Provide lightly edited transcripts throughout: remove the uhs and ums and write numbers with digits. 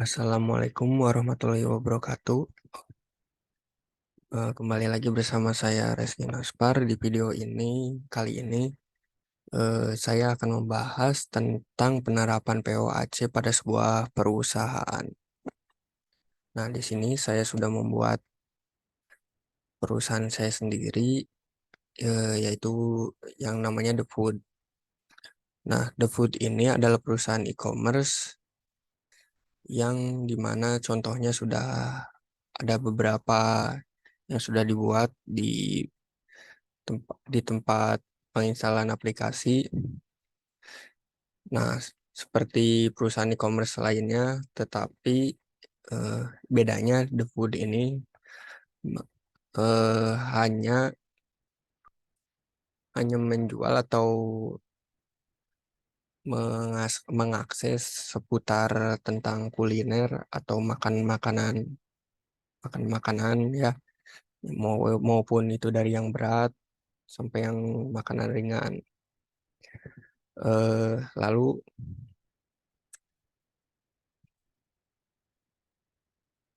Assalamualaikum warahmatullahi wabarakatuh. Kembali lagi bersama saya Reski Naspar. Di video ini, kali ini saya akan membahas tentang penerapan POAC pada sebuah perusahaan. Nah, di sini saya sudah membuat perusahaan saya sendiri, yaitu yang namanya The Food. Nah, The Food ini adalah perusahaan e-commerce yang dimana contohnya sudah ada beberapa yang sudah dibuat di tempat penginstalan aplikasi. Nah, seperti perusahaan e-commerce lainnya, tetapi eh, bedanya The Food ini hanya menjual atau mengakses seputar tentang kuliner atau makan makanan ya, maupun itu dari yang berat sampai yang makanan ringan. Lalu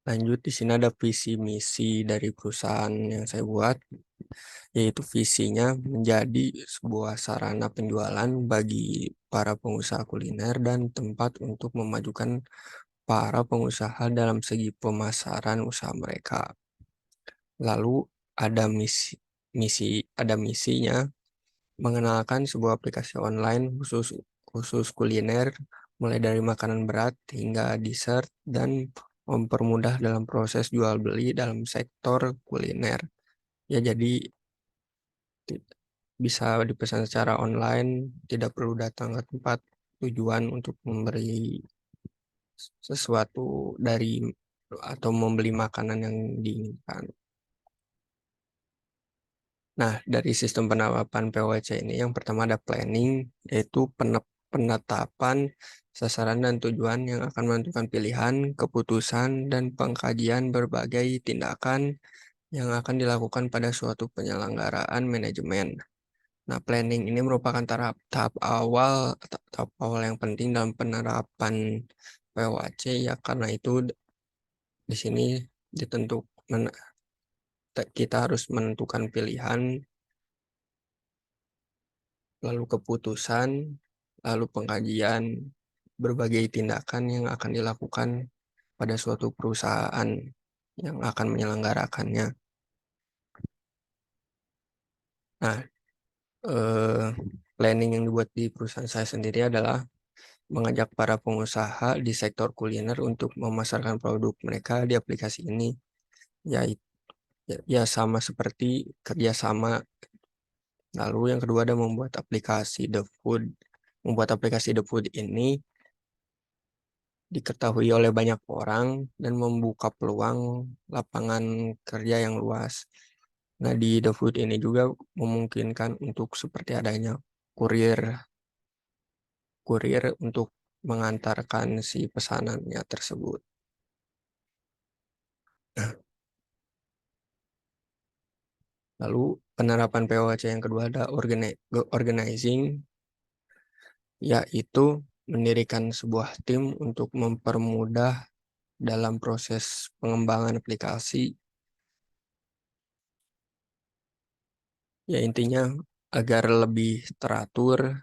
lanjut, di sini ada visi misi dari perusahaan yang saya buat, yaitu visinya menjadi sebuah sarana penjualan bagi para pengusaha kuliner dan tempat untuk memajukan para pengusaha dalam segi pemasaran usaha mereka. Lalu ada ada misinya mengenalkan sebuah aplikasi online khusus khusus kuliner, mulai dari makanan berat hingga dessert, dan mempermudah dalam proses jual beli dalam sektor kuliner. Ya, jadi bisa dipesan secara online, tidak perlu datang ke tempat tujuan untuk memberi sesuatu dari atau membeli makanan yang diinginkan. Nah, dari sistem penerapan POC ini, yang pertama ada planning, yaitu penetapan sasaran dan tujuan yang akan menentukan pilihan, keputusan, dan pengkajian berbagai tindakan yang akan dilakukan pada suatu penyelenggaraan manajemen. Nah, planning ini merupakan tahap awal yang penting dalam penerapan POAC, ya, karena itu di sini ditentukan kita harus menentukan pilihan, lalu keputusan, lalu pengkajian berbagai tindakan yang akan dilakukan pada suatu perusahaan yang akan menyelenggarakannya. Nah, eh, planning yang dibuat di perusahaan saya sendiri adalah mengajak para pengusaha di sektor kuliner untuk memasarkan produk mereka di aplikasi ini, yaitu ya sama seperti kerjasama. Lalu yang kedua ada membuat aplikasi The Food. Membuat aplikasi The Food ini diketahui oleh banyak orang dan membuka peluang lapangan kerja yang luas. Nah, di The Food ini juga memungkinkan untuk seperti adanya kurir kurir untuk mengantarkan si pesanannya tersebut. Lalu penerapan POC yang kedua ada organizing, yaitu mendirikan sebuah tim untuk mempermudah dalam proses pengembangan aplikasi. Ya, intinya agar lebih teratur,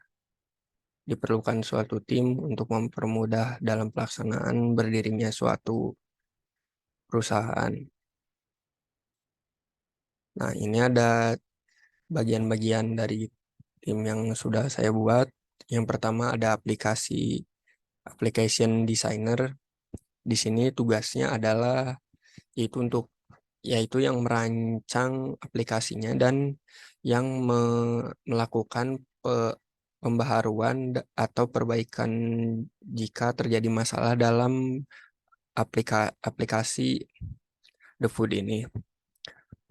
diperlukan suatu tim untuk mempermudah dalam pelaksanaan berdirinya suatu perusahaan. Nah, ini ada bagian-bagian dari tim yang sudah saya buat. Yang pertama ada application designer. Di sini tugasnya adalah yaitu yang merancang aplikasinya dan yang melakukan pembaharuan atau perbaikan jika terjadi masalah dalam aplikasi The Food ini.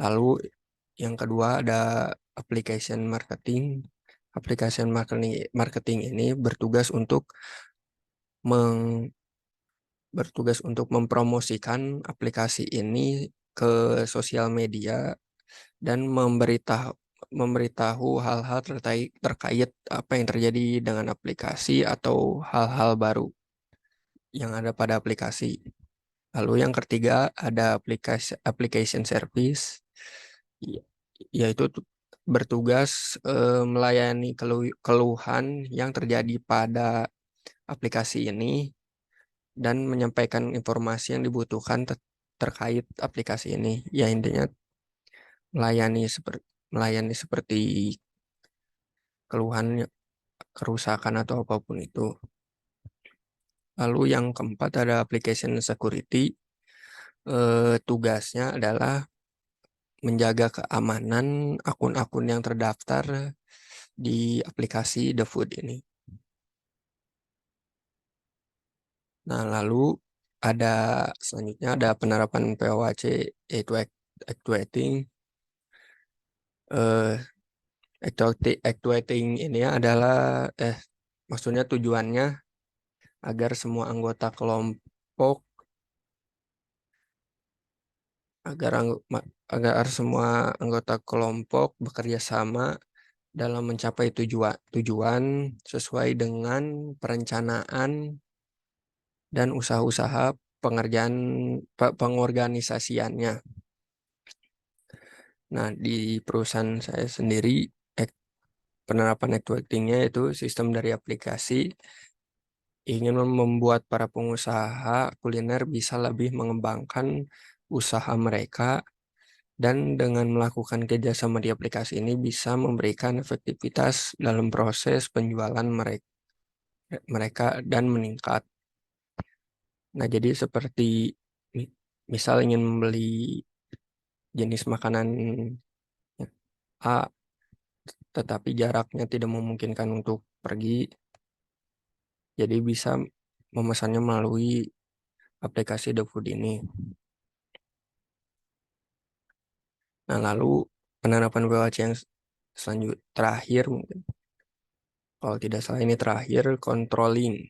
Lalu yang kedua ada application marketing. Application marketing ini meng, bertugas untuk mempromosikan aplikasi ini ke sosial media dan memberitahu hal-hal terkait apa yang terjadi dengan aplikasi atau hal-hal baru. yang ada pada aplikasi. Lalu yang ketiga ada application service, y- yaitu bertugas melayani keluhan yang terjadi pada aplikasi ini dan menyampaikan informasi yang dibutuhkan terkait aplikasi ini. Ya intinya melayani seperti keluhan, kerusakan atau apapun itu. Lalu yang keempat ada application security. Tugasnya adalah menjaga keamanan akun-akun yang terdaftar di aplikasi The Food ini. Nah, lalu ada selanjutnya ada penerapan POAC, yaitu actuating. Eh, Actuating ini adalah maksudnya tujuannya agar semua anggota kelompok agar agar semua anggota kelompok bekerja sama dalam mencapai tujuan sesuai dengan perencanaan dan usaha-usaha pengerjaan pengorganisasiannya. Nah, di perusahaan saya sendiri penerapan networking-nya itu sistem dari aplikasi ingin membuat para pengusaha kuliner bisa lebih mengembangkan usaha mereka dan dengan melakukan kerjasama di aplikasi ini bisa memberikan efektivitas dalam proses penjualan mereka dan meningkat. Nah, jadi seperti misal ingin membeli jenis makanan A, tetapi jaraknya tidak memungkinkan untuk pergi, jadi bisa memesannya melalui aplikasi The Food ini. Nah, lalu penerapan WHC yang terakhir mungkin, kalau tidak salah ini terakhir, controlling.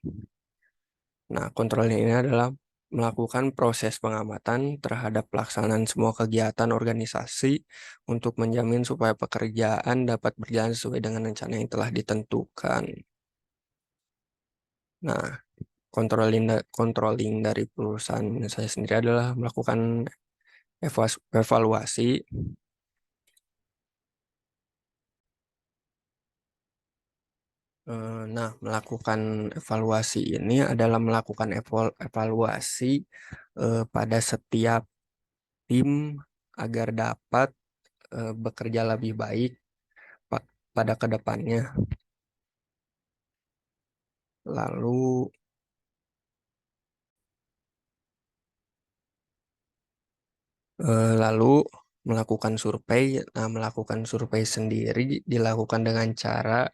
Nah, controlling ini adalah melakukan proses pengamatan terhadap pelaksanaan semua kegiatan organisasi untuk menjamin supaya pekerjaan dapat berjalan sesuai dengan rencana yang telah ditentukan. Nah, controlling dari perusahaan saya sendiri adalah melakukan evaluasi. Nah, melakukan evaluasi ini adalah melakukan evaluasi pada setiap tim agar dapat bekerja lebih baik pada kedepannya. Lalu lalu melakukan survei sendiri dilakukan dengan cara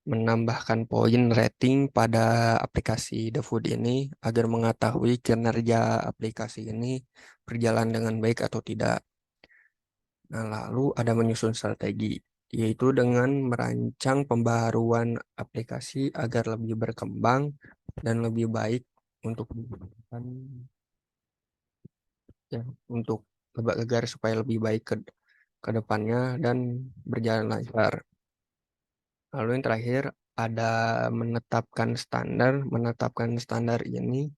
menambahkan poin rating pada aplikasi The Food ini agar mengetahui kinerja aplikasi ini berjalan dengan baik atau tidak. Nah, lalu ada menyusun strategi, yaitu dengan merancang pembaruan aplikasi agar lebih berkembang dan lebih baik untuk ya, untuk agar supaya lebih baik ke depannya dan berjalan lancar. Lalu yang terakhir ada menetapkan standar ini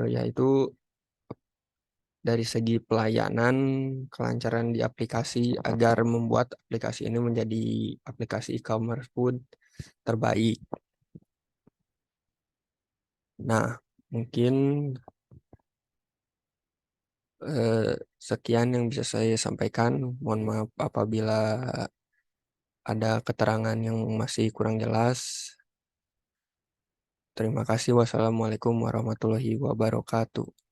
yaitu dari segi pelayanan, kelancaran di aplikasi agar membuat aplikasi ini menjadi aplikasi e-commerce food terbaik. Nah, mungkin eh, sekian yang bisa saya sampaikan. Mohon maaf apabila ada keterangan yang masih kurang jelas. Terima kasih. Wassalamualaikum warahmatullahi wabarakatuh.